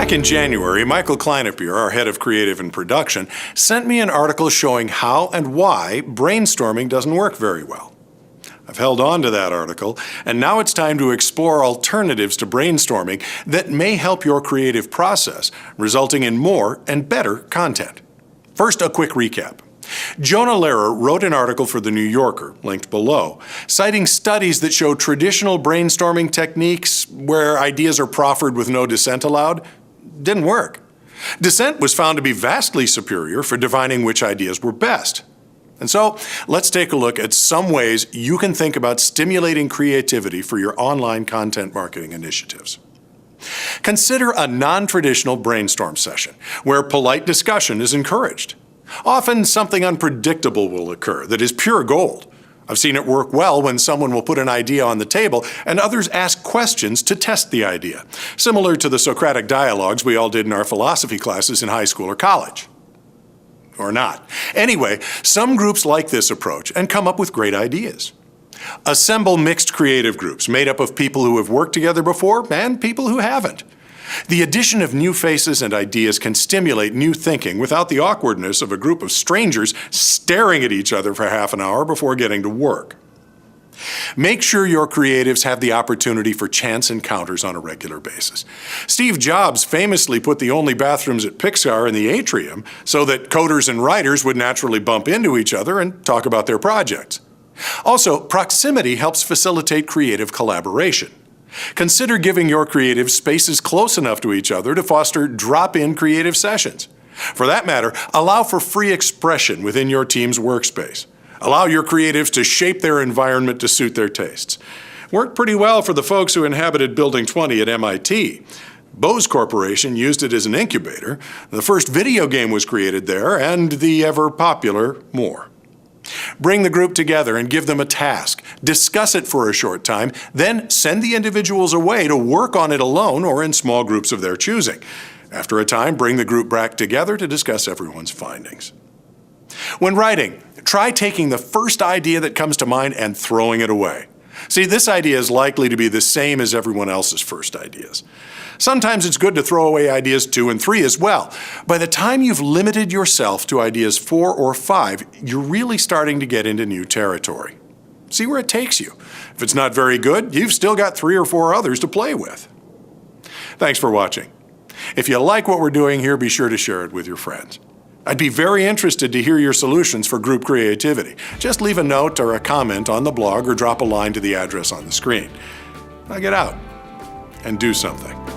Back in January, Michael Kleinepier, our head of creative and production, sent me an article showing how and why brainstorming doesn't work very well. I've held on to that article, and now it's time to explore alternatives to brainstorming that may help your creative process, resulting in more and better content. First, a quick recap. Jonah Lehrer wrote an article for The New Yorker, linked below, citing studies that show traditional brainstorming techniques where ideas are proffered with no dissent allowed didn't work. Dissent was found to be vastly superior for defining which ideas were best. And so, let's take a look at some ways you can think about stimulating creativity for your online content marketing initiatives. Consider a non-traditional brainstorm session where polite discussion is encouraged. Often something unpredictable will occur that is pure gold. I've seen it work well when someone will put an idea on the table and others ask questions to test the idea, similar to the Socratic dialogues we all did in our philosophy classes in high school or college. Or not. Anyway, some groups like this approach and come up with great ideas. Assemble mixed creative groups made up of people who have worked together before and people who haven't. The addition of new faces and ideas can stimulate new thinking without the awkwardness of a group of strangers staring at each other for half an hour before getting to work. Make sure your creatives have the opportunity for chance encounters on a regular basis. Steve Jobs famously put the only bathrooms at Pixar in the atrium so that coders and writers would naturally bump into each other and talk about their projects. Also, proximity helps facilitate creative collaboration. Consider giving your creatives spaces close enough to each other to foster drop-in creative sessions. For that matter, allow for free expression within your team's workspace. Allow your creatives to shape their environment to suit their tastes. Worked pretty well for the folks who inhabited Building 20 at MIT. Bose Corporation used it as an incubator. The first video game was created there, and the ever-popular More. Bring the group together and give them a task. Discuss it for a short time, then send the individuals away to work on it alone or in small groups of their choosing. After a time, bring the group back together to discuss everyone's findings. When writing, try taking the first idea that comes to mind and throwing it away. See, this idea is likely to be the same as everyone else's first ideas. Sometimes it's good to throw away ideas 2 and 3 as well. By the time you've limited yourself to ideas 4 or 5, you're really starting to get into new territory. See where it takes you. If it's not very good, you've still got 3 or 4 others to play with. Thanks for watching. If you like what we're doing here, be sure to share it with your friends. I'd be very interested to hear your solutions for group creativity. Just leave a note or a comment on the blog or drop a line to the address on the screen. Now get out and do something.